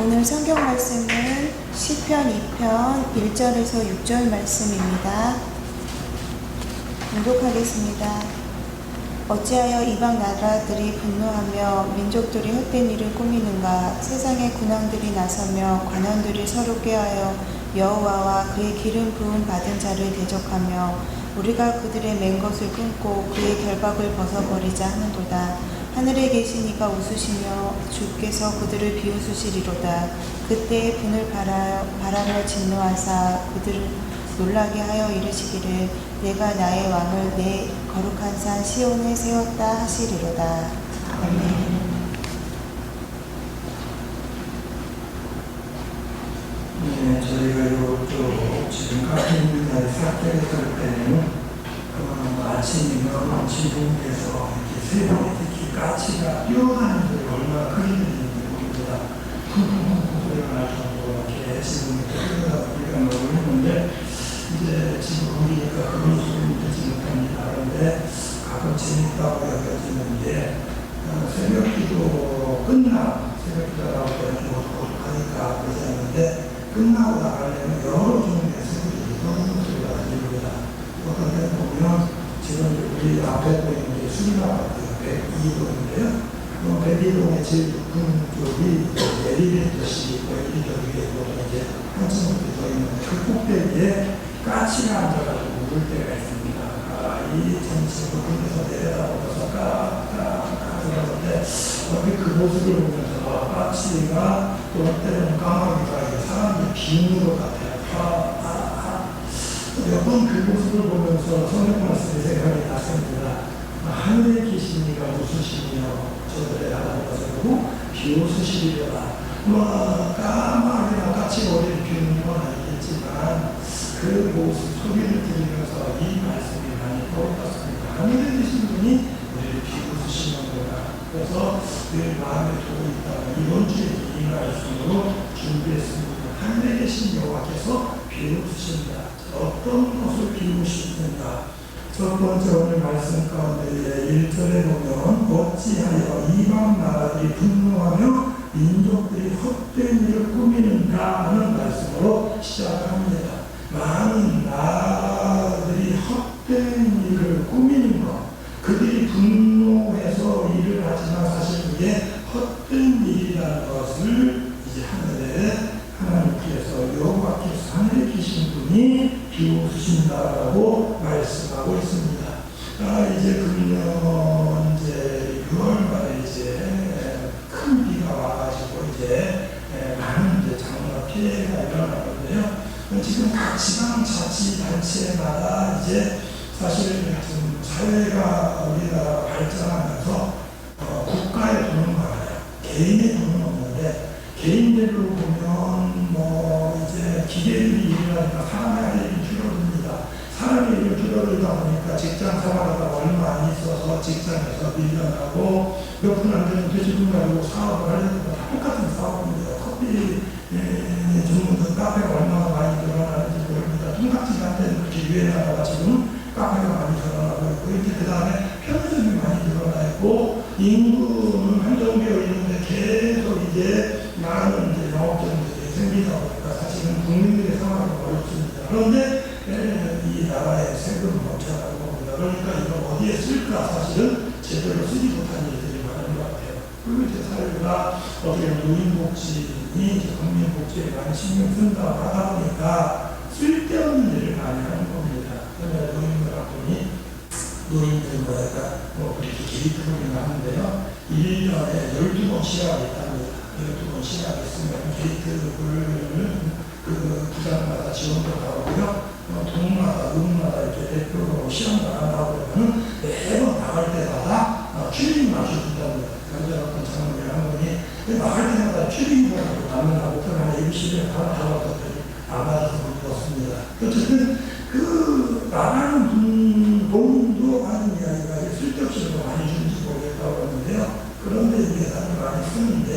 오늘 성경 말씀은 시편 2편 1절에서 6절 말씀입니다. 봉독하겠습니다. 어찌하여 이방 나라들이 분노하며 민족들이 헛된 일을 꾸미는가? 세상의 군왕들이 나서며 관원들이 서로 꾀하여 여호와와 그의 기름 부음 받은 자를 대적하며 우리가 그들의 맨 것을 끊고 그의 결박을 벗어버리자 하는도다. 하늘에 계신 이가 웃으시며 주께서 그들을 비웃으시리로다. 그때에 분을 바라며 진노하사 그들을 놀라게 하여 이르시기를 내가 나의 왕을 내 거룩한 산 시온에 세웠다 하시리로다. 아멘. 네, 저희가 이것도 지금 카페인들의 사태를 할 때는 아침이면 지붕에서 이렇게 새벽에 특히 까치가 뛰어가는 소리가 얼마나 크게 들리는지 모릅니다. 쿵쿵쿵 소리가 날 정도로 이렇게 지붕에 뛰어가다 우리가 놀랐는데 이제 지금 보니까 그런 소리는 듣지 못합니다. 그런데 가끔 재밌다고 여겨지는데 새벽 기도 새벽 기도 나올 때는 곧 하니까 그러지 않는데 끝나고 나가려면 여러 종류의 소리가 들립니다. 어떤 데 보면 지금 우리 앞에 보이는 게 수리가 102동인데요. 102동의 제일 높은 쪽이 엘리베이터실이 있고 엘리베이터 위에 보면 이제 한층 높이 더 있는데 그 꼭대기에 까치가 앉아가지고 물을 때가 있습니다. 이 전체 높은 데서 내려다보면서 까까까 그러는데 그 모습을 보면서 까치가 또 때로는 까마귀가 사람의 비음으로 같아요. 몇 번 그 모습을 보면서 성경 말씀의 생각이 났습니다. 하늘에 계신 이가 웃으시며 저들의 하나님과 세우고 비웃으시리로다. 까마귀나 같이 머리를 비우는 건 아니겠지만 그 모습 소리를 들으면서 이 말씀이 많이 떠올랐습니다. 하늘에 계신 분이 우리를 비웃으시는구나. 그래서 늘 마음에 두고 있다가 이번 주에 이 말씀으로 준비했습니다. 하늘에 계신 여호와께서 비웃으신다. 어떤 것을 비웃으시는가? 첫 번째 오늘 말씀 가운데 1절에 보면 어찌하여 이방 나라들이 분노하며 민족들이 헛된 일을 꾸미는가 하는 말씀으로 시작합니다. 많은 나라들이 헛된 일을 꾸미는 것, 그들이 분노해서 일을 하지만 사실 그게 헛된 일이라는 것을 이제 하늘에 하나님께서 여호와께서 하늘에 계신 분이 비웃으신다라고 말씀하고 있습니다. 이제 금년 이제 6월 말에 이제 큰 비가 와가지고 이제 많은 이제 장마 피해가 일어나는데요. 지금 각 지방자치단체마다 이제 사실 지금 사회가 우리나라가 발전하면서 국가의 돈은 많아요. 개인의 돈은 없는데 개인들로 보면 이제 기계들이 일을 하니까 사람의 할 일이 줄어듭니다. 사람의 일을 줄어들다 보니까 직장 생활하다가 얼마 안 있어서 직장에서 밀려나고 몇 분 안 되는 퇴직금 가지고 사업을 하려고 다 똑같은 사업입니다. 커피 전문점 카페가 얼마나 많이 늘어나는지 모릅니다. 통닭집 한 때는 그렇게 유행하다가 지금 카페가 많이 늘어나고 있고 이제 그 다음에 편의점이 많이 늘어나 있고 인구는 한정되어 있는데 계속 이제 많은 이제 영업점들이 생기다 보니까 사실은 국민들의 상황이 어렵습니다. 그런데 이 나라의 세금 멈춰가는 겁니다. 그러니까 이거 어디에 쓸까 사실은 제대로 쓰지 못한 일들이 많은 것 같아요. 그리고 이제 사회가 어떻게 노인복지니 이제 국민복지에 많이 신경 쓴다고 하다 보니까 쓸데없는 일을 많이 하는 겁니다. 그러면 노인들 분이 노인들 그렇게 게이트를 하는데요. 1년에 12번 시간이 있답니다. 12번 시간이 있으면 게이트를 그 부장마다 지원도 가고요. 동마다, 농마다 이렇게 대표로 시험을 안 하고 그러면 매번 나갈 때마다 튜닝 마셔준답니다. 그래서 어떤 장로님 한 분이 나갈 때마다 튜닝을 하고 나면하고 그러면 ABC를 다 잡았더니 안 맞아서 물었습니다. 어쨌든 그 나가는 돈도 하는 이야기가 쓸데없이 많이 주는지 모르겠다고 하는데요. 그런데 이게 다들 많이 쓰는데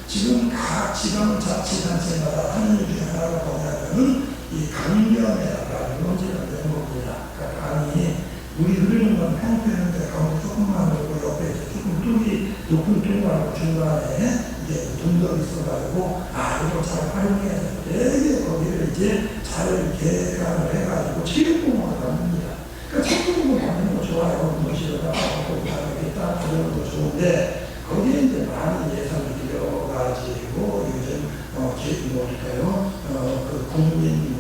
지금 각 지방자치단체마다 하는 일 중에 하나가 뭐냐면은 이 강변에다가 문제가 되는 겁니다. 그러니까 강이 물이 흐르는 건 평평한데 가운데 조금만 흐르고 옆에 조금 뚝이 높은 뚝하고 중간에 이제 돈 분석이 있어가지고 이거 잘 활용해야 돼. 되게 거기를 이제 잘 계산을 해가지고 체육공원을 합니다. 그러니까 체육공원 가는 거 좋아요. 무엇이로다 하고 이렇게 딱 가는 것도 좋은데 거기에 이제 많은 예산을 들여가지고 요즘 뭐랄까요? 그 국민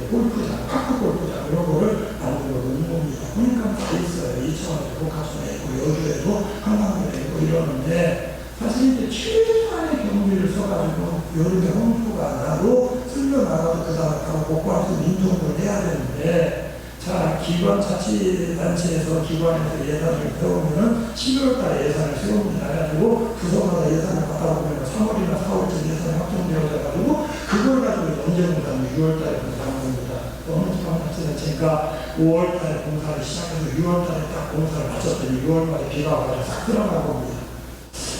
골프장, 파크 골프장 이런 거를 만들어 놓는 겁니다. 그러니까 다 있어요. 이천에도 복합선에 있고 여주에도 한강에 있고 이러는데 사실 이제 최소한의 경비를 써가지고 여름에 홍수가 나도 쓸려나가도 그 다음에 복구하면서 민통을 해야 되는데 자, 기관자치단체에서 기관에서 예산을 세우면은 12월달에 예산을 세웁니다. 그래가지고 부서마다 예산을 받다 보면 3월이나 4월쯤 예산이 확정되어져가지고 그걸 가지고 언제 공사하면 6월달에 공사하는 겁니다. 어느 기관자치단체가 5월달에 공사를 시작해서 6월달에 딱 공사를 마쳤더니 6월달에 비가 와서 싹 들어간 겁니다.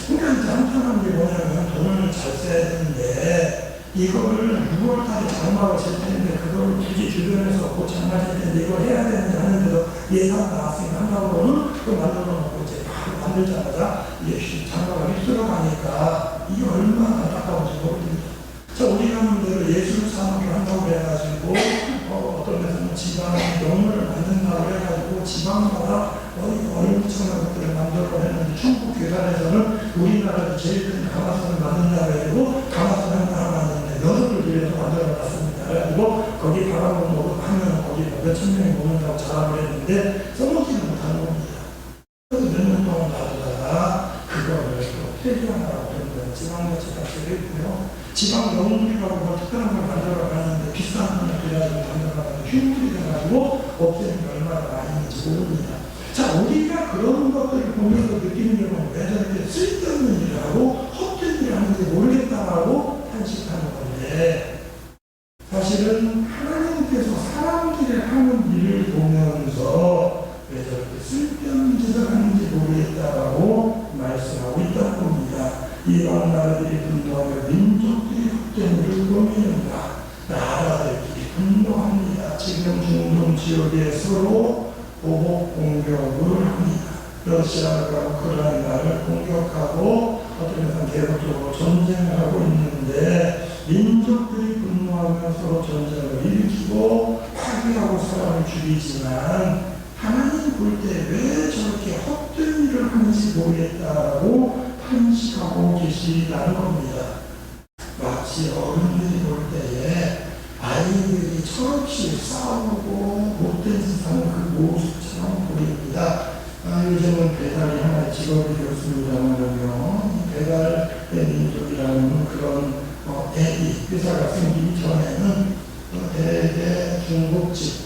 그러니까 이제 한편한 게 뭐냐면 돈을 잘 써야 되는데 이거를 6월달에 장마가 칠 텐데 그걸 굳이 주변에서 장마 칠 텐데 이걸 해야 되는지 하는데도 예산 나왔으니까 한다고는 그걸 만들어 놓고 이제 바로 만들자마자 이게 장마가 휩쓸어 가니까 이게 얼마나 안타까운지 모릅니다. 자, 우리가 하는 대로 예술 산업을 한다고 해가지고 어떤 데서는 지방 영문을 만든다고 해가지고 지방마다 얼음처럼 것들을 만들어 했는데 충북 괴산에서는 우리나라에서 제일 큰 가마선을 만든다고 해가지고 가마선 하나 만드는데 여덟을 들여서 만들어 놨습니다. 그래가지고 거기 바람을 하면 거기 몇천 명이 모는다고 자랑을 했는데 써먹지는 못하는 겁니다. 그래서 몇 년 동안 놔두다가 그거를 또 폐기하라고 그런 거예요. 지방자치단체를 했고요. 지방 영물이라고 뭐 특별한 걸 만들어 가는데 비싼 돈을 들여가지고 만들어 가는데 흉물이 돼가지고 없애는 게 얼마나 많이 있는지 모릅니다. 자, 우리가 그런 것들을 보면서 느끼는 경우는 왜 저렇게 쓸데없는 일을 하고 헛된 일을 하는지 모르겠다라고 탄식하는 건데 사실은 하나님께서 사람들이 하는 일을 보면서 왜 저렇게 쓸데없는 짓을 하는지 모르겠다라고 말씀하고 있다는 겁니다. 이방 나라들이 분노하며 민족들이 헛된 일을 꾸미는가 나라들끼리 분노합니다. 지금 중동 지역에 서로 보복 공격을 합니다. 러시아가 우크라이나를 공격하고 어떤 면에서는 계속적으로 전쟁을 하고 있는데 민족들이 분노하며 서로 전쟁을 일으키고 파괴하고 사람을 죽이지만 하나님 볼 때 왜 저렇게 헛된 일을 하는지 모르겠다라고 탄식하고 계시다는 겁니다. 마치 어른들이 볼 때에 아이들이 철없이 싸우고 못된 짓 하는 그 모습처럼 보입니다. 요즘은 배달이 하나의 직업이 되었습니다만요. 배달의 민족이라는 그런 대기 회사가 생기기 전에는 대개 중국집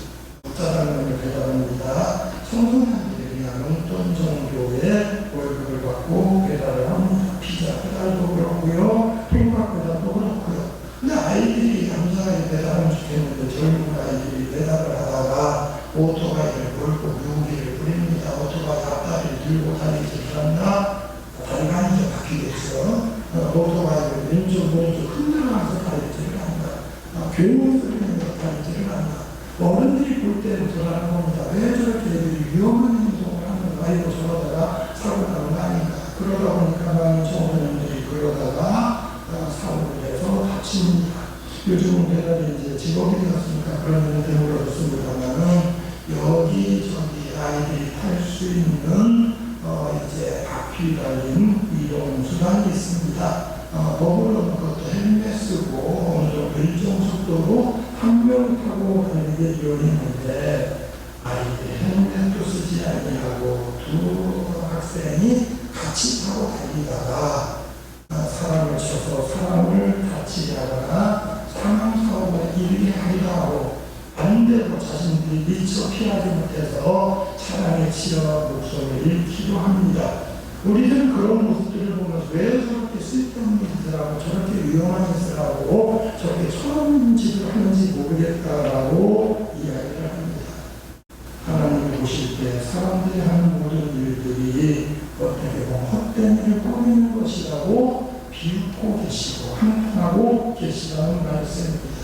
짜장면을 배달합니다. 청소년들이 한 어떤 정도의 월급을 받고 배달을 합니다. 피자 배달도 그렇고요. 통닭 배달도 그렇고요. 근데 아이들이 남자아이 배달은 좋겠는데 젊은 아이들이 배달을 하다가 오토바이를 몰고 묘기를 부립니다. 오토바이 앞다리를 들고 다니지를 않나? 다리가 아니죠. 바뀌겠죠. 오토바이를 왼쪽 오른쪽 흔들어가면서 다니지를 않나? 교문 소리내면서 다니지를 않나? 어른들이 볼 때는 저라는 겁니다. 왜 저렇게 애들이 위험한 행동을 하는 아이고 저러다가 사고를 나는 거 아닌가? 그러다 보니까 많은 청소년들이 그러다가 사고를 해서 다칩니다. 요즘은 배달이 이제 직업이 되었으니까 그런 면에 되물어졌습니다만은 여기저기 아이들이 탈 수 있는 이제 바퀴 달린 이동수단이 있습니다. 더불어 그것도 헬멧 쓰고 어느 정도 일정 속도로 한 명 타고 다니는 게 요인인데 아이들이 헬멧도 쓰지 아니하고 두 학생이 같이 타고 다니다가 사람을 쳐서 사람을 다치게 하거나 사망사고가 일게 하기도 하고 반대로 자신들이 미처 피하지 못해서 차량에 치여 목숨을 잃기도 합니다. 우리는 그런 모습들을 보면서 왜 저렇게 쓸데없는 짓을 하고 저렇게 위험한 짓을 하고 저렇게 처음 짓을 하는지 모르겠다라고 이야기를 합니다. 하나님이 보실 때 사람들이 하는 모든 일들이 어떻게 보면 헛된 일을 꾸미는 것이라고 비웃고 계시고 한탄하고 계시다는 말씀입니다.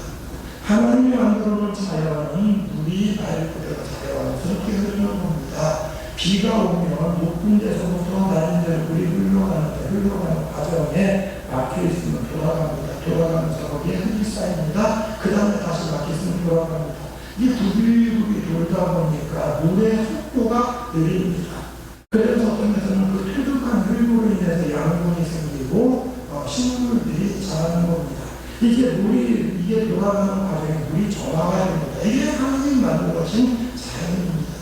하나님이 만들어놓은 자연은 물이 말 그대로 자연스럽게 흐르는 겁니다. 비가 오면 높은 데서부터 낮은 데로 물이 흘러가는 과정에 막혀 있으면 돌아갑니다. 돌아가면서 거기에 흙이 쌓입니다. 그 다음에 다시 막혀 있으면 돌아갑니다. 이 부비부비 돌다 보니까 물의 속도가 느립니다. 그래서 어떤 데서는 그 퇴적한 흙으로 인해서 양분이 생기고 식물들이 자라는 겁니다. 이게 돌아가는 과정에 물이 정화가 됩니다. 이게 하나님 만든 것인 자연입니다.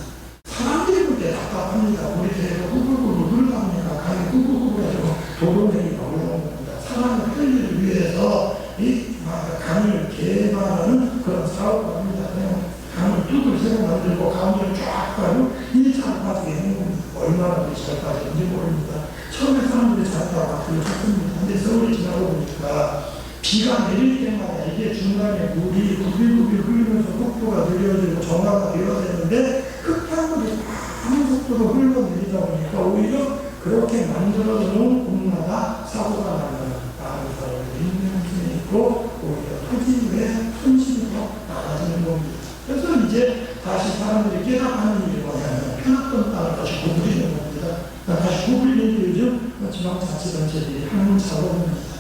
사람들이 볼 때 답답합니다. 우리 대에서 후불구불 흘러갑니다. 강이 후불구불해서 도로행이 나오는 겁니다. 사람의 편리를 위해서 이 강을 개발하는 그런 사업을 합니다. 그냥 강을 뚝을 새로 만들고 가운데를 쫙 가고 1차 빠지게 하는 겁니다. 얼마나 잘 빠지는지 모릅니다. 처음에 사람들이 잘다가 들렸습니다. 근데 세월이 지나고 보니까 비가 내릴 때마다 이게 중간에 물이 부비부비 흐르면서 속도가 느려지고 정화가 되어야 되는데 흙탕물이 많은 속도로 흘러내리다 보니까 오히려 그렇게 만들어 놓은 곳마다 사고가 나는 많은 사람들이 힘든 있고 오히려 토지 위에 손실이 더 많아지는 겁니다. 그래서 이제 다시 사람들이 깨닫는 일이 뭐냐면 편했던 땅을 다시 구부리는 겁니다. 다시 구부리는 게 요즘 지방자치단체들이 하는 작업입니다.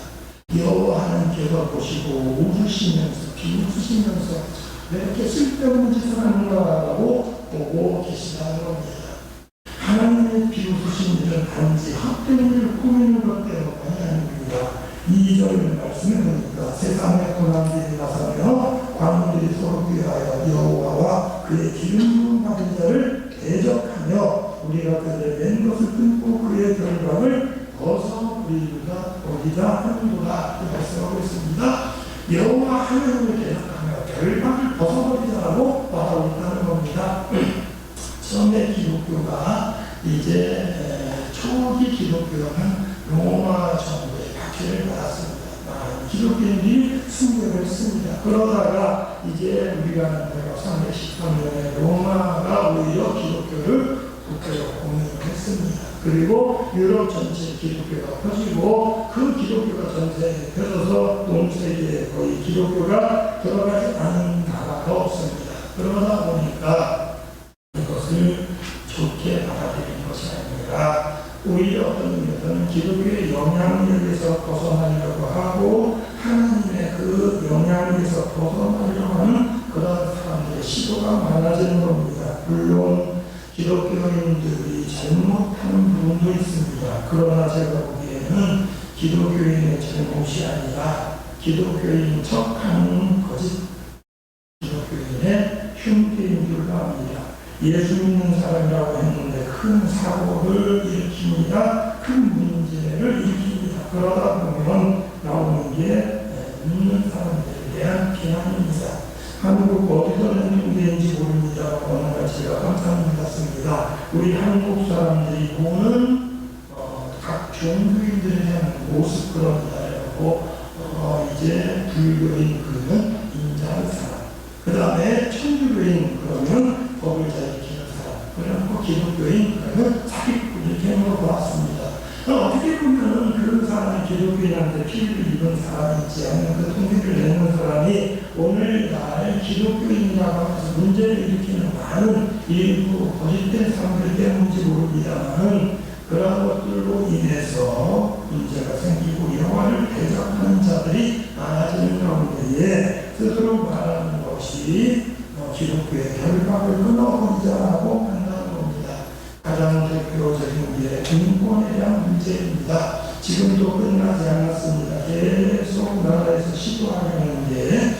여호와께서 보시고 웃으시면서 비웃으시면서 왜 이렇게 쓸데없는 짓을 하는가라고 보고 계시다는 겁니다. 하나님의 비웃으신 일은 단지 헛된 일을 꾸미는 것 때문이 아닙니다. 2절 말씀에 보니까 세상의 고난들이 나서며 광들이 서로 위하여 여호와와 그의 기름 부은 받은 자를 대적하며 우리가 그들의 맨 것을 끊고 그의 결박을 벗어버리자 하는도다 이렇게 말씀하고 있습니다. 여호와 하나님을 대적하며 결박을 벗어버리자라고 말하고 있다는 겁니다. 처음에 기독교가 이제 초기 기독교는 로마 정부의 박해를 받았습니다. 기독교인들이 순교를 했습니다. 그러다가 이제 우리가 아는 313년에 로마가 오히려 기독교를 국가로 공인을 했습니다. 그리고 유럽 전체 기독교가 퍼지고 그 기독교가 전 세계에 펴져서 온 세계에 거의 기독교가 들어가지 않은 나라가 없습니다. 그러다 보니까 이것을 좋게 받아들이는 것이 아니라 오히려 어떤 의미에서는 기독교의 영향력에서 벗어나려고 하고 하나님의 그 영향력에서 벗어나려고 하는 그런 사람들의 시도가 많아지는 겁니다. 물론 기독교인들이 잘못하는 부분도 있습니다. 그러나 제가 보기에는 기독교인의 잘못이 아니라 기독교인 척하는 거짓 기독교인의 흉기인 줄로 압니다. 예수 믿는 사람이라고 했는데 큰 사고를 일으킵니다. 큰 문제를 일으킵니다. 그러다 보면 나오는 게 믿는 사람들에 대한 비난입니다. 한국 어디서 행동되는지 모릅니다. 어느 날 제가 깜짝 놀랐습니다. 우리 한국 사람들이 보는 각 종교인들에 대한 모습 그런 날이라고 이제 불교인 그러면 인자한 사람, 그 다음에 천주교인 그러면 법을 잘 지키는 사람, 그리고 기독교인 그러면 사기꾼 이렇게 물어보았습니다. 어떻게 보면 그런 사람이 기독교인한테 피해를 입은 사람이지 않는 그 통계를 내는 사람이 오늘날 기독교인이라고 하면서 문제를 일으키는 많은 일부 거짓된 사람들 때문인지 모릅니다만 그러한 것들로 인해서 문제가 생기고 여호와를 대적하는 자들이 많아지는 가운데에 스스로 말하는 것이 기독교의 결박을 끊어버리자라고 한다는 겁니다. 가장 대표적인 게 인권에 대한 문제입니다. 지금도 끝나지 않았습니다. 계속 나라에서 시도하려는 게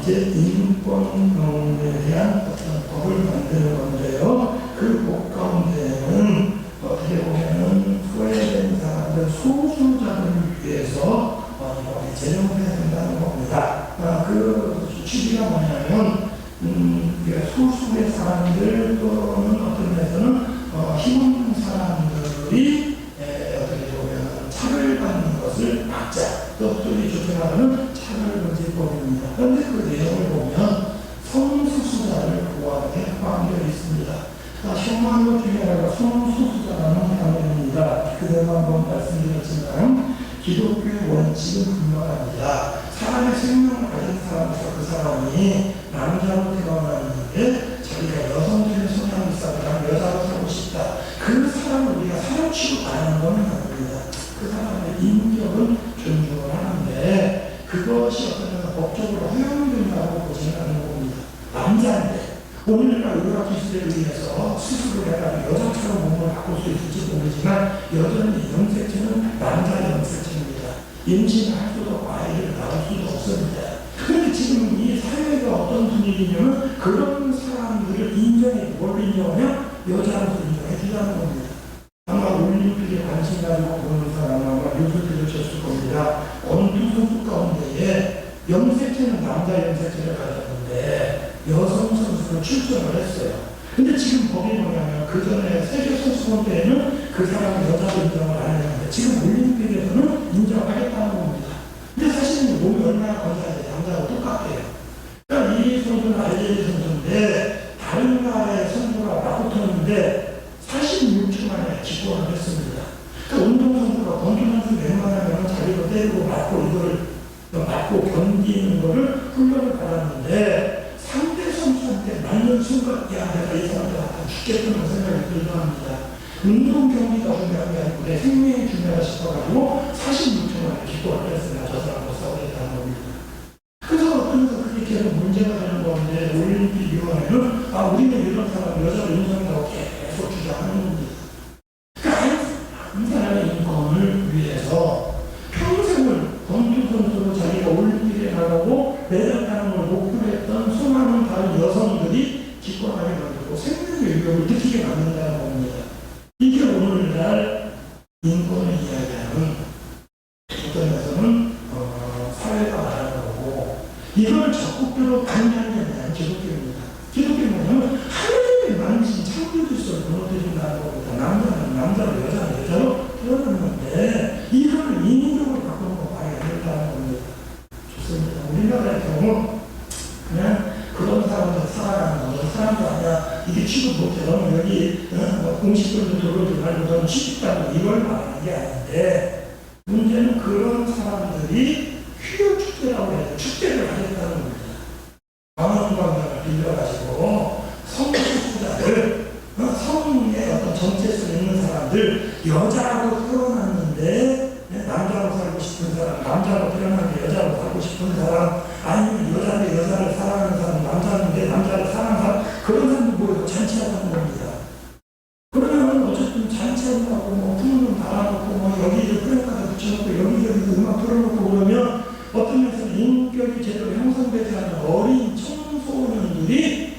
이제 인권에 대한 어떤 법을 만드는 건데요. 그 법 가운데는 어떻게 보면은 후회된 사람들, 소수자들을 위해서 이번에 제정돼야 된다는 겁니다. 그 취지가 뭐냐면 소수의 사람들 또는 어떤 데서는 힘없는 사람들이 어떻게 보면 차별받는 것을 막자. 또 소위 좋게 말하면 차별금지법입니다. 그런데 그 내용을 보면 성소수자를 보호하는 게 포함되어 있습니다. 형한 것 중에 하나가 성소수자라는 단어입니다. 그대로 한번 말씀드렸지만 기독교의 원칙은 분명합니다. 사람의 생명을 가진 사람에서 그 사람이 남자로 태어났는데 자기가 여성들의 성향이 있어 난 여자로 살고 싶다. 그 사람을 우리가 사랑치고 가는 건 아닙니다. 그 사람의 인격은 오늘날 의학 기술에 의해서 수술을 해가지고 여자처럼 몸을 바꿀 수 있을지 모르지만 여전히 염색체는 남자 염색체입니다. 임신할 수도 없고 아이를 낳을 수도 없습니다. 그런데 지금 이 사회가 어떤 분위기냐면 그런 사람들을 인정해, 뭘 인정하냐? 여자로서 인정해 주자는 겁니다. 아마 올림픽에 관심 가지고 보는 사람은 아마 뉴스 들으셨을 겁니다. 권투 선수 가운데에 염색체는 남자 염색체를 가졌는데 여성 선수는 출전을 했어요. 근데 지금 법이 뭐냐면 그 전에 세계선수권 때에는 그 사람을 여자로 인정을 안 했는데 지금 올림픽에서는 인정하겠다는 겁니다. 근데 사실은 몸이 얼마나 건강한지 남자하고 똑같아요. 그러니까 이 선수는 알제리 선수인데 다른 나라의 선수가 맞붙었는데 46초 만에 기권을 했습니다. 그러니까 운동선수가 권투선수 웬만하면 자기가 때리고 맞고 이걸 맞고 견디는 거를 훈련을 받았는데 상대 선수한테 맞는 순간 야 내가 이 사람한테 맞다 죽겠다는 생각이 들기도 합니다. 운동 경기가 중요한 게 아니고 내 생명이 중요하다 싶어가지고 46초 만에 기권을 했으나 저 사람과 싸우겠다는 겁니다. 그래서 어떤 거 그게 계속 문제가 되는 건데 올림픽위원회는 아 우리는 이런 사람 여자를 인정한다고 계속 주장하는 겁니다. 그러니까 한 사람의 인권을 위해서 평생을 권투 선수로 자기가 올림픽에 나가고 메달 따는 걸 목표로 했던 수많은 다른 여성들이 기권하게 만들고 생명의 위협을 느끼게 만든다는 겁니다. 이게 오늘날 인권을 이야기하는 어떤 면에서는 사회가 말하는 거고 이걸 적극적으로 반대하는 게 뭐냐면 기독교입니다. 기독교는 뭐냐면 하나님의 만드신 창조 질서를 무너뜨린다는 겁니다. 남자는 남자로 여자는 여자로 태어났는데 이걸 인위적으로 바꾸는 거 말이 안 된다는 겁니다. 좋습니다. 우리나라의 경우 그냥 그런 사람들 살아가는 거죠. 사람도 아니야. 이게 취급 못해. 너는 여기 공식들도 들어오지 말고 너는 취직하고 이걸 말하는 게 아닌데 문제는 그런 사람들이 퀴어 축제라고 해서 축제를 하겠다는 겁니다. 광화문광장을 빌려가지고 성소수자들 성의 어떤 정체성 있는 사람들 여자로 태어났는데 남자로 살고 싶은 사람, 남자로 태어났는데 여자로 살고 싶은 사람, 아니면 여자인데 여자를 사랑하는 사람, 남자인데 남자를 사랑하는 사람, 그런 사람들 모여서 잔치하는 겁니다. 그러면 어쨌든 잔치하고 뭐 풍문 달아놓고 뭐 여기를 프랭카드 붙여놓고 여기저기 음악 틀어놓고 그러면 어떤 면에서 인격이 제대로 형성되지 않은 어린 청소년들이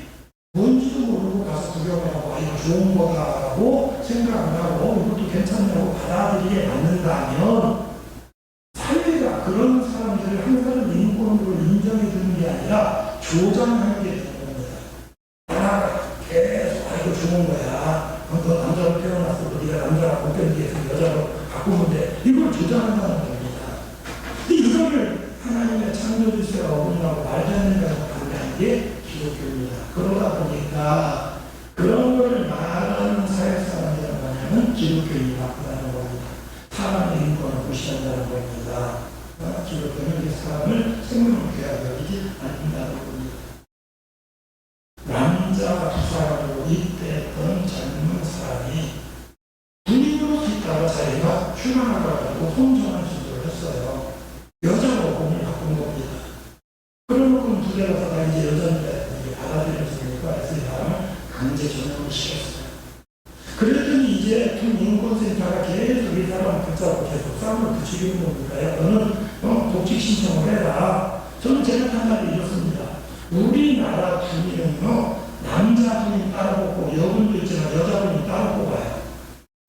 뭔지도 모르고 가서 구경을 하고 아 이거 좋은 거다라고 생각을 하고 이것도 괜찮냐고 받아들이게 만든다면 사회가 그런 사람들을 한 사람 인권으로 인정해 주는 게 아니라 조장하게 되는 겁니다. 아 계속 아 이거 좋은 거야. 너 남자로 태어났어. 네가 남자가 못 견디겠어. 여자로 바꾸면 돼. 이걸 조장한다는 겁니다. 근데 이거를 하나님의 창조 질서가 어긋나고 말도 안 되는 것을 반대하는 게 기독교입니다. 그러다 보니까 그런 거를 말하는 사회 사람들은 뭐냐면 기독교인이 바꾸다는 겁니다. 사람의 인권을 무시한다는 겁니다. 기독교는 이 사람을 생명을 괴하지 않는다는 겁니다. 남자 사람으로 입대했던 젊은 사람이 군인으로 있다가 자기가 휴방하다고 혼전한 수술을 했어요. 여자로 몸을 바꾼 겁니다. 그러면 부대가서가 이제 여자인데 받아들였으니까 그래서 이 사람을 강제 전역을 시켰어요. 그랬더니 이제 군 인권센터가 계속 이 사람을 붙잡고 계속 싸움을 붙이는 겁니다. 야, 너는 복직 신청을 해라. 저는 제가 한 말이 이렇습니다. 우리나라 군인은요, 남자분이 따로 뽑고 여군도 있지만 여자분이 따로 뽑아요.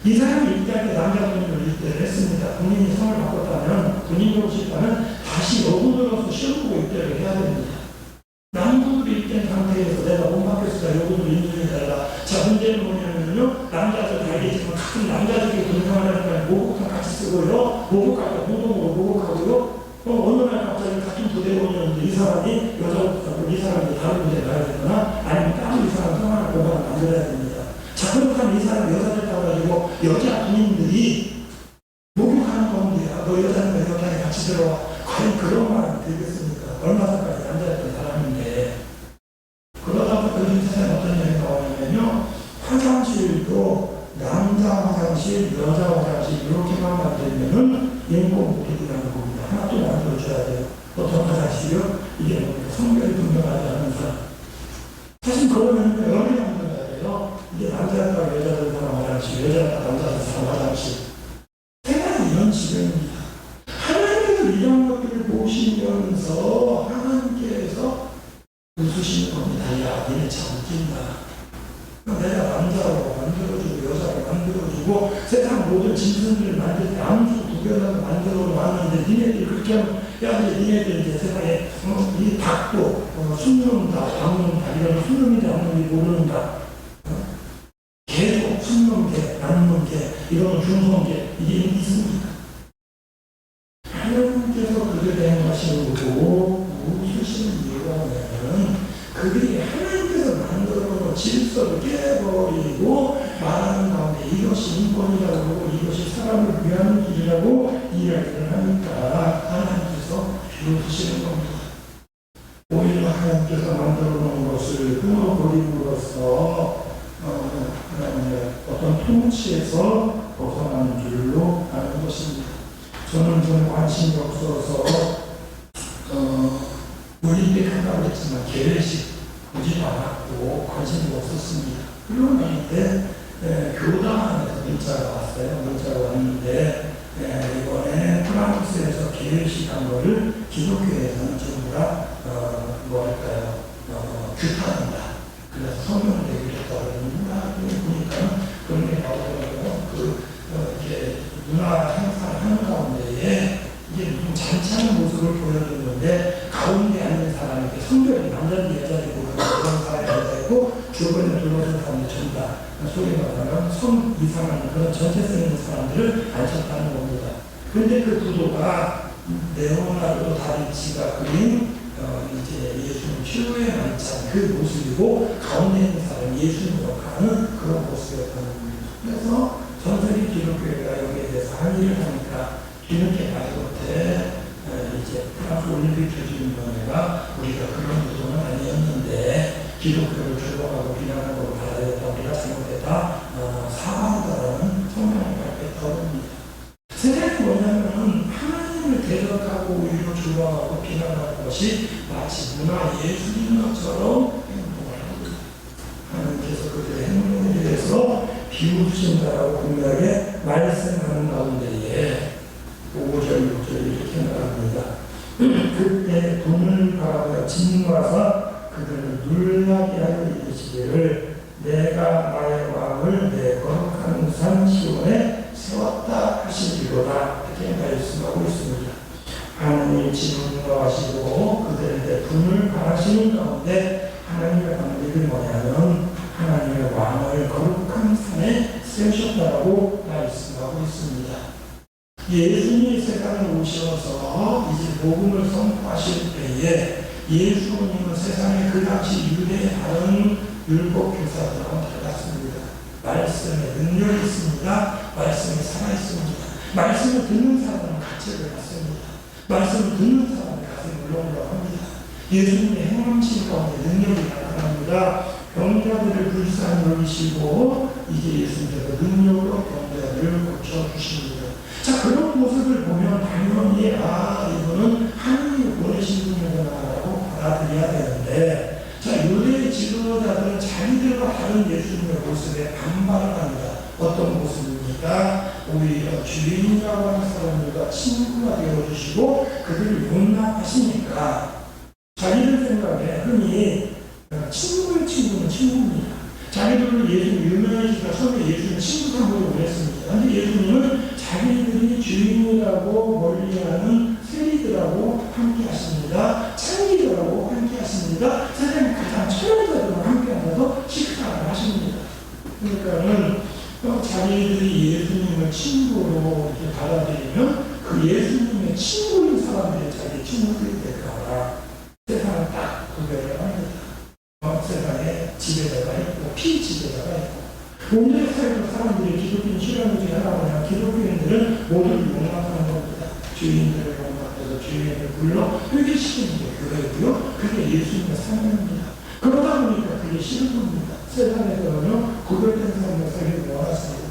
이 사람이 입대할 때 남자분을 입대를 했습니다. 군인이 성을 바꿨다면, 군인으로 싶다면 다시 여군으로서 시험 보고 입대를 해야 됩니다. 남군으로 입대한 상태에서 내가 못 바뀌었으니까 여군으로 인정해달라. 자, 문제는 뭐냐면요, 남자들 다 알겠지만 같은 남자들끼리 군생활하니까 모국탕 같이 쓰고요, 모국할 때 공동으로 모국하고요, 어느 날 갑자기 같은 부대원이었는데 이 사람이 여자부터 이 사람이 다른 부대에 가야 되거나 아니면 따로 이 사람 성화를 공간을 만들어야 됩니다. 자, 그렇다면 이 사람 여자를 따가지고 여자 군인들이 목욕하는 건데요. 너 여자는 왜 여자에 같이 들어와? 과연 그런 말은 되겠습니까? 얼마 전까지 남자였던 사람인데. 그러다 보니까 요즘 세상에 어떤 일이 나오냐면요. 화장실도 남자 화장실, 여자 화장실 이렇게만 만들면은 인권 무리라는 겁니다. 하나 또 만들어줘야 돼요. 어떤 화장실이요? 이게 뭡니까? 성별이 분명하지 않은 사람. 사실 그러면 이런 것들을 보시면서 하나님께서 웃으시는 겁니다. 야, 니네 참 웃긴다. 내가 남자로 만들어주고 여자로 만들어주고 세상 모든 짐승들을 만들 때 암수 구별하고 만들어 놨는데 니네들이 그렇게 하면 야, 이제 니네들 이제 세상에 이 닭도 순놈다, 방놈다, 이런 순놈이다, 방놈이 모르는다. 개도 순놈개, 남놈개, 이런 중성개, 이게 있습니다. 하나님께서 그들에 행하시는 거고 웃으시는 이유가 뭐냐면 그들이 하나님께서 만들어놓은 질서를 깨버리고 말하는 가운데 이것이 인권이라고 하고 이것이 사람을 위하는 길이라고 이야기를 하니까 하나님께서 비웃으시는 겁니다. 오히려 하나님께서 만들어놓은 것을 끊어버림으로써 하나님의 어떤 통치에서 벗어나는 길로 가는 것입니다. 저는 좀 관심이 없어서 올림픽 한다고 했지만 계획식 보지도 않았고 관심이 없었습니다. 그러고 나는데 교단에서 문자가 왔어요. 문자가 왔는데 이번에 프랑스에서 계획식 한 거를 기독교에서는 전부 다 뭐랄까요 규탄한다. 그래서 성명을 내기로 했다고 했는데 보니까 그런 게 나오더라고요. 이렇게 문화 행사를 하는 가운데에 이게 좀 잔치하는 모습을 보여줬는데 가운데 앉는 사람에게 성별이 남자인지 여자인지 모르는 그런 사람이 앉아있고 주변에 둘러싼 사람들이 전부 다 소위 말하면 성 이상한 그런 전체성 있는 사람들을 앉혔다는 겁니다. 그런데 그 구도가 레오나르도 다빈치가 그린 이제 예수님 최후의 만찬 그 모습이고 가운데 있는 사람이 예수님으로 가는 그런 모습이었다는 겁니다. 그래서 전설이 기독교회가 여기에 대해서 항의를 하니까 뒤늦게 가서부터 이제 프랑스 올림픽 조직위원회가 우리가 그런 의도는 아니었는데 기독교를 조롱하고 비난하는 걸 받아야 된다, 우리가 잘못했다, 사과한다라는 성명을 발표했다고 합니다. 세상이 뭐냐면 하나님을 대적하고 오히려 조롱하고 비난하는 것이 마치 문화 예술인 것처럼 행동을 합니다. 하나님께서 그들의 행동에 대해서 비웃으신다라고 분명하게 말씀하는 가운데에 5절, 6절 이렇게 말합니다. 그때 돈을 바라보여 진노하사 그들을 놀라게 하여 이르시기를 내가 나의 왕을 내 거룩한 산 시온에 세웠다 하시리로다 이렇게 말씀하고 있습니다. 하나님이 진노하시고 그들에게 분을 바라시는 가운데 하나님의 방법이 뭐냐면 하나님의 왕을 거룩한 산에 세우셨다고 말씀하고 있습니다. 예수님이 세상에 오셔서 이제 복음을 선포하실 때에 예수님은 세상에 그 당시 유대의 다른 율법 교사들하고 달랐습니다. 말씀에 능력이 있습니다. 말씀이 살아있습니다. 말씀을 듣는 사람은 가치를 갖습니다. 말씀을 듣는 사람은 가슴이 물렁물렁 합니다. 예수님의 행함신 가운데 능력이 나타납니다. 병자들을 불쌍히 여기시고 이제 예수님께서 능력으로 병자들을 고쳐주십니다. 자, 그런 모습을 보면 당연히 이거는 하나님이 보내신 분이구나라고 받아들여야 되는데 자, 유대의 지도자들은 자기들과 다른 예수님의 모습에 반발을 합니다. 어떤 모습입니까? 오히려 주인이라고 하는 사람들과 친구가 되어주시고 그들을 용납하시니까 자기들 생각에 흔히 친구의 친구는 친구입니다. 자기들은 예수님 유명해지니까 처음에 예수님 친구 삼으로 보냈습니다. 그런데 예수님은 자기들이 주인이라고 멀리하는 세리들하고 함께 하십니다. 창기들하고 함께 하십니다. 세상에 가장 천연자들과 함께 하셔서 식사를 하십니다. 그러니까는 자기들이 예수님을 친구로 이렇게 받아들이면 그 예수님의 친구인 사람들이 자기 친구들이 될까 세상을 딱 구별을 합니다. 세상에 지배자가 있고 피지배자가 있고 오늘의 사회도 사람들이 기독교인 실현주의 하라고 하면 기독교인들은 모두를 용납하는 겁니다. 주인들을 용납해서 주인을 불러 회개시키는 게 교회고요. 그게 예수님의 사명입니다. 그러다 보니까 그게 싫은 겁니다. 세상에서는 구별된 삶을 살기를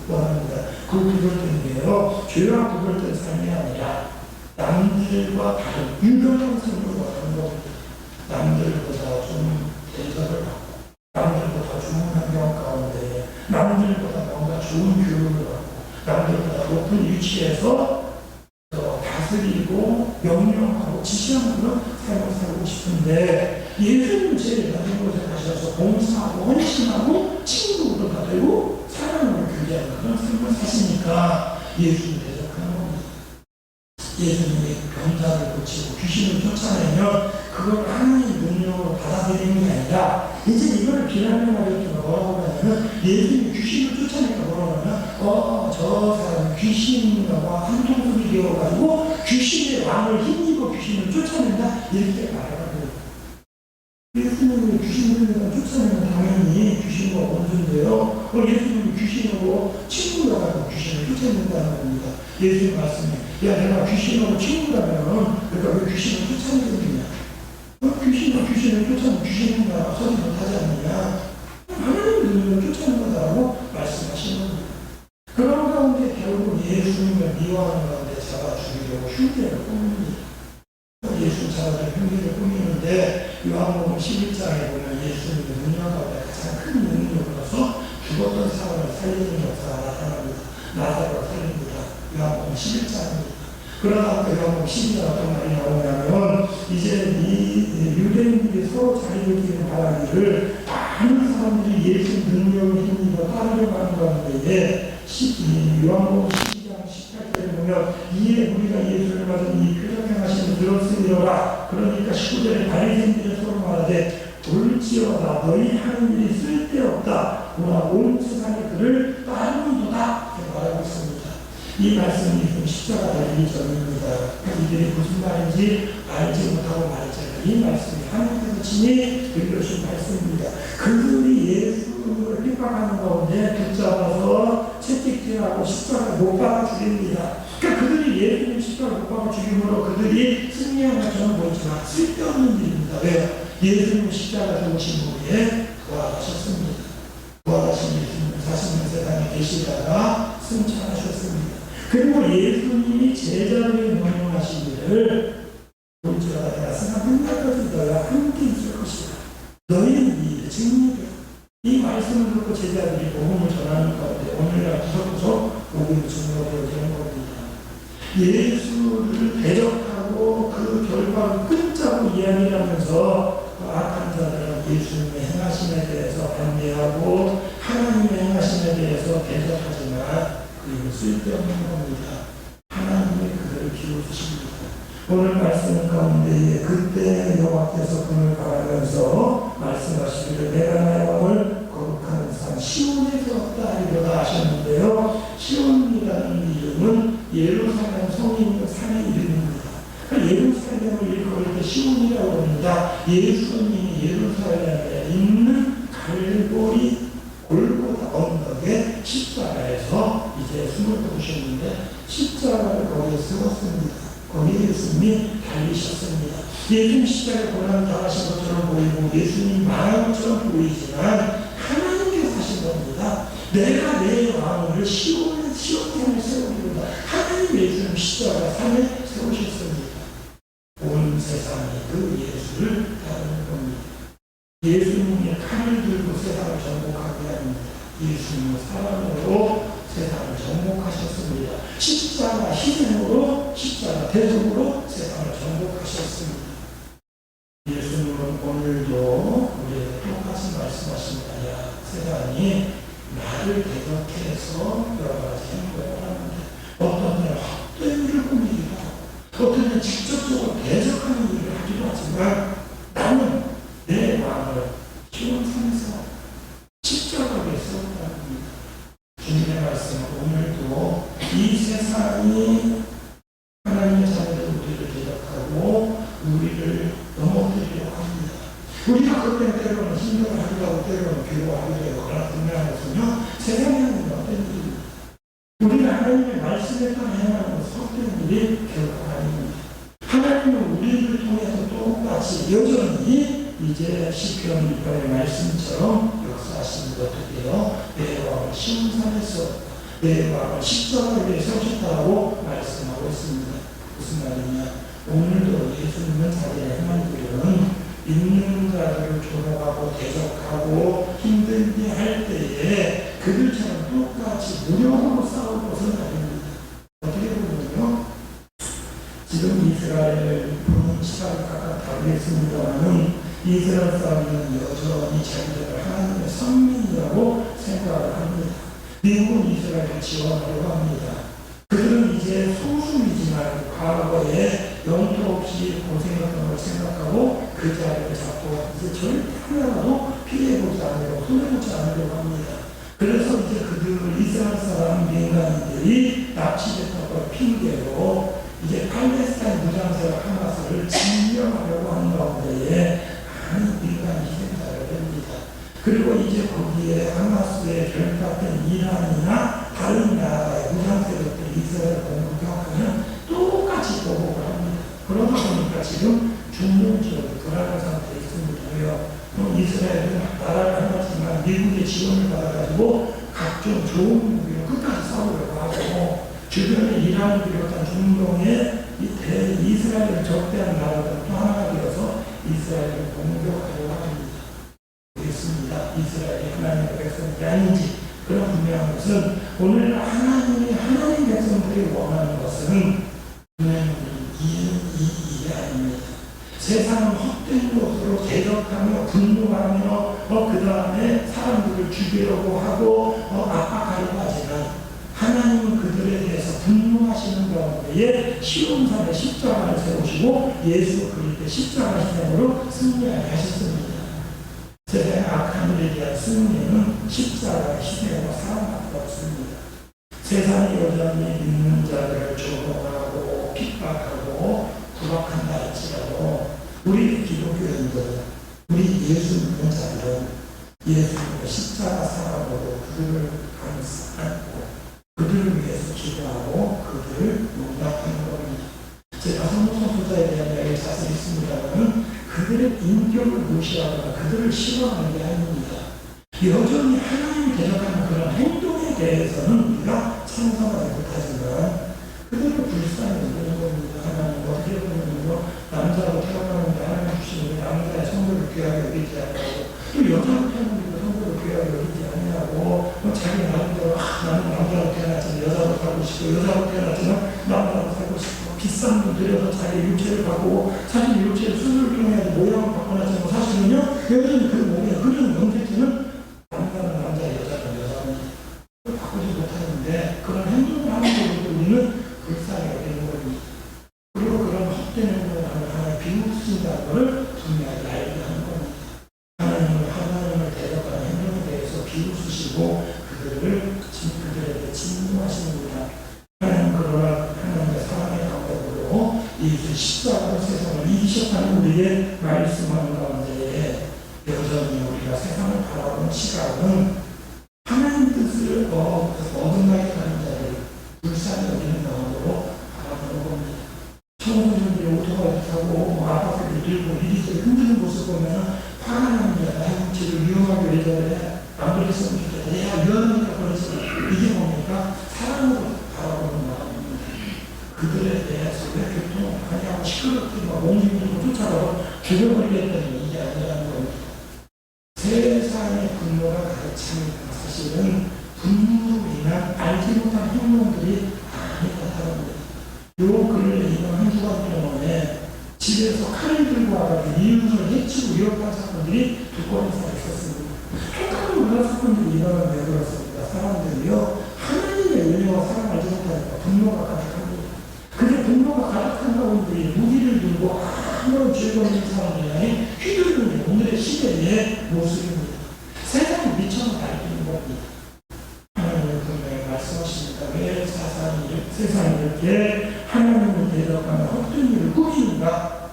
원합니다. 그 구별된 게요. 죄와 구별된 삶이 아니라 남들과 다른 유명한 삶을 원하는 겁니다. 남들보다 좀 대접을 받고 남들보다 좋은 환경 가운데 남들보다 뭔가 좋은 교육을 받고 남들보다 높은 위치에서 다스리고 하고 명령하고 지시하는 그런 삶을 살고 싶은데 예수님 제일 낮은 곳에 가셔서 봉사하고 헌신하고 친구도 다 되고 사랑으로 교제하는 그런 삶을 사시니까 예수님 대적하는 겁니다. 예수님이 병자를 고치고 귀신을 쫓아내면 그걸 하나님의 능력으로 받아들이는 게 아니라 이제 이걸 비난하려고 뭐라고 하냐면 예수님이 귀신을 쫓아내니까 뭐라고 하냐면 저 사람은 귀신과 한통속이 되어가지고 귀신의 왕을 힘입어 귀신을 쫓아낸다 이렇게 말하고 예수님이 귀신을 쫓아내면 당연히 귀신과 원수인데요. 예수님이 귀신으로 친구가 가지고 귀신을 쫓아낸다는 겁니다. 예수님 말씀이 야 내가 귀신하고 친구라면 그러니까 왜 귀신을 쫓아내느냐 귀신을 쫓아내면 귀신은 나랑 소리 못하지 않느냐 하나님의 능력을 쫓아내는 거다라고 말씀하시는 겁니다. 그런 가운데 결국 예수님을 미워하는 가운데 잡아 죽이려고 흉계를 꾸밉니다. 예수 잡아서 흉계를 꾸미는데 요한복음 11장에 보면 예수님의 능력 가운데 가장 큰 능력으로서 죽었던 사람을 살리는 역사가 나타납니다. 나사로를 살립니다. 요한복음 11장입니다. 그러다 요한복음 12장에 어떤 말이 나오냐면 이제 이 유대인들이 서로 자기들끼리 바라기를 많은 사람들이 예수 능력을 힘입어 따르려고 하는 가운데 요한복음 12장 18절에 보면 이에 우리가 예수를 받은 이 표적행하심을 들었으리라. 그러니까 19절에 바리새인들이 서로 말하되 볼지어다 너희 하는 일이 쓸데없다. 보라 온 세상이 그를 따르는도다. 이렇게 말하고 있습니다. 이 말씀이 십자가 달리기 전입니다. 이들이 무슨 말인지 알지 못하고 말했잖아요. 이 말씀이 하나님께서 친히 들려주신 말씀입니다. 그들이 예수를 핍박하는 가운데 붙잡아서 채찍질하고 십자가를 못 박아 죽입니다. 그러니까 그들이 예수님 십자가를 못 박아 죽임으로 그들이 승리한 것처럼 보이지만 쓸데없는 일입니다. 왜요? 예수님 십자가 죽으신 후에 부활하셨습니다. 부활하신 예수님 40년 세상에 계시다가 승천하셨습니다. 그리고 예수님이 제자들에게 명령하시기를 볼지어다 내가 세상 끝날까지 너희와 함께 있을 것이다. 너희는 이 일을 증명해. 이 말씀을 듣고 제자들이 복음을 전하는 가운데 오늘날 구석구석 복음을 증거되어 되는 겁니다. 예수를 대적하고 그 결과를 끊자고 이야기하면서 악한 자들은 예수님의 행하심에 대해서 반대하고 하나님의 행하심에 대해서 대적하지만 그리고 쓸데없는 겁니다. 하나님이 그들을 키워주십니다. 오늘 말씀 가운데 그때 여호와께서 그를 바라면서 말씀하시기를 내가 나의 왕을 거룩한 산 시온에 세웠다 이러다 하셨는데요. 시온이라는 이름은 예루살렘 성이 있는 산의 이름입니다. 예루살렘을 일컬을 때 시온이라고 합니다. 예수님이 예루살렘에 있는 갈보리 골고다 언덕에 십자가에서 이제 숨을 거두셨는데 십자가를 거기에 세웠습니다. 거기에 예수님이 달리셨습니다. 예수님 십자가에 고난을 당하신 것처럼 보이고 예수님 망한 것처럼 보이지만 하나님께서 하신 겁니다. 내가 내 왕을 시온에 세우리로다. 하나님 예수님 십자가 산에 세우셨습니다. 온 세상이 그 예수를 따르는 겁니다. 예수님이 칼을 들고 세상을 정복하게 합니다. 예수님은 사랑으로 세상을 정복하셨습니다. 십자가 희생으로 십자가 대속으로 세상을 정복하셨습니다. 예수님은 오늘도 우리에게 똑같이 말씀하십니다. 야, 세상이 나를 대적해서 여러 가지 행동을 하는데 어떤 때는 헛된 일을 꾸미기도 하고 어떤 때는 직접적으로 대적하는 일을 하기도 하지만 나는 내 마음을 시온산에서 십자가에 세웠다는 겁니다. 주님의 말씀은 오늘도 이 세상이 하나님의 자녀들 우리를 대적하고 우리를 넘어뜨리려고 합니다. 우리가 그때 때로는 힘들어 하기도 하고 때로는 괴로워하기도 해요. 그러나 분명한 것은요. 세상에 하는 어떤 일입니다. 우리가 하나님의 말씀에 따라 행하는 것은 헛된 일이 결코 아닙니다. 하나님은 우리를 통해서 똑같이 여전히 이제 시편 1편의 말씀처럼 역사하시는 것 어떻게요? 내 왕을 시온산에서 내 왕을 십자가 위에 세우셨다고 말씀하고 있습니다. 무슨 말이냐? 오늘도 예수님은 자기의 행한들은 있는 자들을 조롱하고 대적하고 힘들게 할 때에 그들처럼 똑같이 무력으로 싸울 것은 아닙니다. 어떻게 보면요? 지금 이스라엘 이스라엘 보는 시각이 각각 다르겠습니다만은 이스라엘 사람들은 여전히 자기들을 하나님의 선민이라고 생각을 합니다. 미국은 이스라엘을 지원하려고 합니다. 그들은 이제 소수이지만 과거에 영토 없이 고생했던 걸 생각하고 그 자리를 잡고 이제 절대 하나라도 피해보지 않으려고 손해보지 않으려고 합니다. 그래서 이제 그들 이스라엘 사람 민간인들이 납치됐던 걸 핑계로 이제 팔레스타인 무장세력 하마스를 진명하려고 하는 가운데에 많은 민간 희생자를 됩니다. 그리고 이제 거기에 하마스에 결탁된 이란이나 다른 나라의 무장세력들이 이스라엘을 공격하면 똑같이 보복을 합니다. 그러다 보니까 지금 중동 지역이 불안한 상태에 있습니다. 이스라엘은 나라를 하나지만 미국의 지원을 받아가지고 각종 좋은 무기로 끝까지 싸우려고 하고 주변에 이란을 비롯한 중동의 이스라엘을 적대한 나라들은 또 하나가 되어서 이스라엘을 공격하려고 합니다. 그렇습니다. 이스라엘이 하나님의 백성이 아닌지 그런 분명한 것은 오늘 하나님 백성들이 원하는 것은 이게 아닙니다. 세상은 헛된 것으로 대적하며 분노하며 그 다음에 사람들을 죽이려고 하고 압박하려고 하지만 하나님은 그들에 대해서 분노하시는 가운데에 시온산에 십자가를 세우시고 예수 그리스도의 십자가 희생으로 승리하게 하셨습니다. 세상의 악한 일에 대한 승리는 십자가의 희생으로 사랑밖에 없습니다. 세상이 여전히 믿는 자들을 조롱하고 핍박하고 구박한다 할지라도 우리 기독교인들, 우리 예수 믿는 자들은 예수님의 십자가 사랑으로 그들을 안고 그들을 위해서 기도하고 그들을 용납하는 겁니다. 제가 성모성 소자에 대한 이야기를 자세히 했습니다만 그들의 인격을 무시하거나 그들을 싫어하는 게 아닙니다. 여전히 하나님이 대적하는 그런 행동에 대해서는 우리가 찬성하지 못하지만 그들을 불쌍히 여기는 겁니다. 하나님 어떻게 보면요 남자로 태어나는데 하나님 주시는 남자의 성도를 귀하게 여기지 않냐고 또 여자로 태어나는데 성도를 귀하게 여기지 않냐고 자기 나름대로 나는 남자로 태어났지만 여자로 살고 싶고 여자로 태어났지만 남자로 살고 싶고 비싼 돈 들여서 자기 육체를 바꾸고 사실 육체를 수술을 통해 모양을 바꿔놨지만 사실은요 여전히 그 몸에 흐르는 명제지는 남자는 남자 여자는 여자는 바꾸지 못하는데 그런 행동을 하는 것도 우리는 불쌍히 여기는 겁니다. 그리고 그런 헛된 행동을 하는 하나님 비웃으신다는 것을 분명히 알게 하는 겁니다. 하나님을 대적하는 행동에 대해서 비웃으시고 그들에게 진노하십니다. 하나님 그러나 하나님의 사랑의 가운데로 이 십자가로 세상을 이기셨다는 우리에게 말씀하는 가운데에 여전히 우리가 세상을 바라보는 시각은 하나님 뜻을 어긋나게 하는 자를 불쌍히 여기는 마음으로 바라보는 겁니다. 청소년들이 오토바이 타고 아파트를 들고 이리저리 흔드는 모습 보면 화가 납니다. 나의 쟤를 위험하게 왜 저래? 안 그랬으면 좋겠다. 내가 위험하니까 그러지. 이게 뭡니까? 사랑으로 바라보는 마음입니다. 그들에 대해서 왜 교통을 많이 하고 시끄럽게 막 옹기종기 쫓아가서 죽여버리겠다는 이게 아니라는 겁니다. 세상의 분노가 가득 찹니다. 사실은 분노로 인한 알지 못한 행동들이 많이 나타납니다. 요 근래 이번 한 주간 동안에 집에서 칼을 들고 와가지고 이웃을 해치고 위협한 사건들이 2건 이상 있었습니다. 똑같은 문화 사건들이 일어나면 왜 그렇습니까? 사람들이요 하나님의 은혜와 사랑을 알지 못하니까 분노가 가득합니다. 근데 분노가 가득한 가운데 무기를 들고 아무런 죄가 없는 사람이 휘두르는 게 오늘의 시대의 모습입니다. 세상이 미쳐서 날뛰는 겁니다. 하나님은 분명히 말씀하십니다. 왜 세상이 이렇게 하나님을 대적하는 헛된 일을 꾸미는가?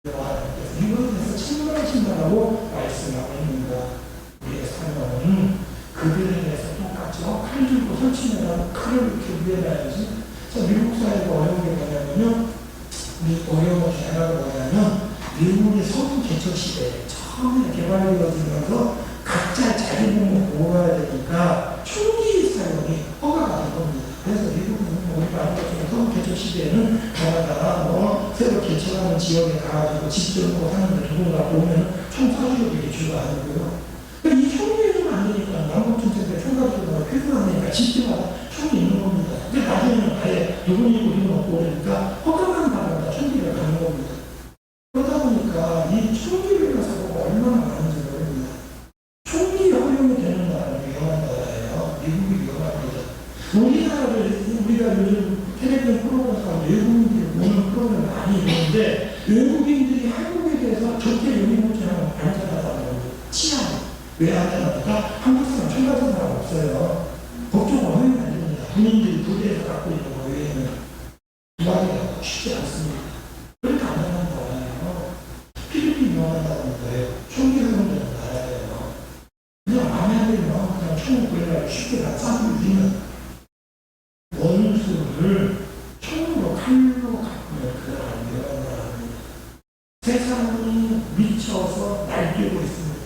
이것에 대해서 책망하신다라고 말씀하고 있는가? 우리의 사명은 그들에 대해서 똑같이 칼 들고 설치면 칼을 이렇게 위에 놔야지. 미국 사회가 어려운 게 뭐냐면요. 어려운 것 중에 하나가 뭐냐면 미국의 서부 개척 시대에 처음에 개발되어지면서 각자 자기 몸을 보호해야 되니까 총기 사용이 허가가 된 겁니다. 그래서 미국은 우리가 아는 것처럼 서부 개척 시대에는 가다가 새로 개척하는 지역에 가가지고 집 짓고 사는데 누군가 보면 총 쏴주고 주가 아니고요. 이 총기를 주면 안 되니까 남북전쟁 때 총 가지고 필요하니까 집집마다 총이 있는 겁니다. 근데 나중에는 아예 누구니 우리는 없고 그러니까 허가만 받아야 총기를 있는데 외국인들이 한국에 대해서 좋게 여기는 것처럼 안전하다는 거예요. 치안. 왜 안전합니까? 한국 사람 청가된 사람 없어요. 법적으로 허용이 안 됩니다. 군인들이 부대에서 갖고 있는 거 외에는 도와기가 쉽지 않습니다. 그러니까 안전한 거예요. 필리핀 유학한다는 거예요. 총기 활동되는 나라예요. 그냥 마음에 안 들면 그냥 총을 굴려가지고 쉽게 다 싸고 이기는 원수를 총으로 칼로 갖고 그들은 명령합니다. 세상이 미쳐서 날뛰고 있습니다.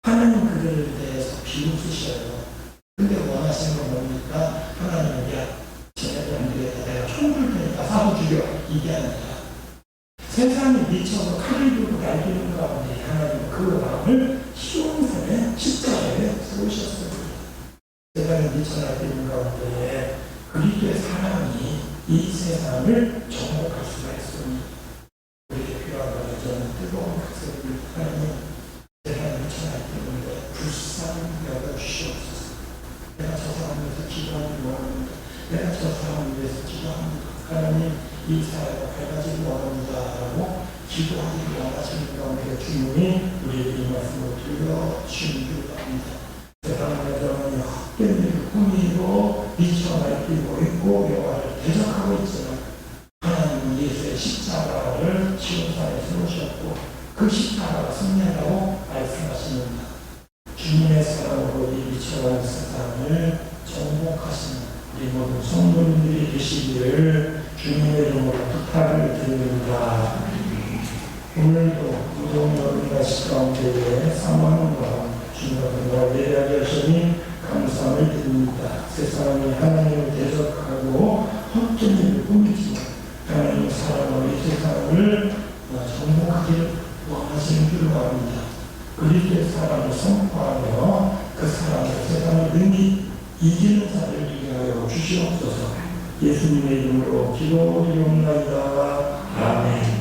하나님 그들에 대해서 비웃으셔요. 근데 원하시는 건 뭡니까? 하나님은 야, 쟤네들한테 내가 총 줄 테니까 사고 죽여. 이게 아니라 세상이 미쳐서 칼을 들고 날뛰는 가운데 하나님은 그 마음을 시온산의 십자가에 세우셨습니다. 세상이 미쳐 날뛰는 가운데 그리스도의 사랑이 이 세상을 정복할 수가 있습니다. 우리에게 필요한 것은 저는 뜨거운 박수를 하나님 세상이 미쳐 날뛰는데 불쌍히 여겨주시옵소서. 내가 저 사람을 위해서 기도하기 원합니다. 내가 저 사람을 위해서 기도합니다. 하나님 이 사회가 밝아지기 원합니다 라고 기도하기 원하시는 가운데 주님이 우리에게 이 말씀을 들려주신 줄 압니다. 세상에서는 헛된 일을 꾸미고 미쳐 날뛰고 있고 여호와를 대적하고 있지만 하나님은 예수의 십자가를 시온산에 세우셨고 그 십자가가 승리하라고 말씀하십니다. 주님의 사랑으로 이 미쳐가는 세상을 정복하시는 우리 모든 성도님들이 되시기를 주님의 이름으로 부탁을 드립니다. 오늘도 무더운 여름 날씨 가운데에 사망과 주님과 예배하게 하시니 감사함을 드립니다. 세상이 하나님을 대적하고 헛된 일을 꾸미지만 하나님의 사랑으로 이 세상을 정복하기를 원하시는 줄 압니다. 그리스도의 사랑을 선포하며 그 사랑으로 세상을 능히 이기는 자를 위하여 주시옵소서. 예수님의 이름으로 기도드리옵나이다. 아멘.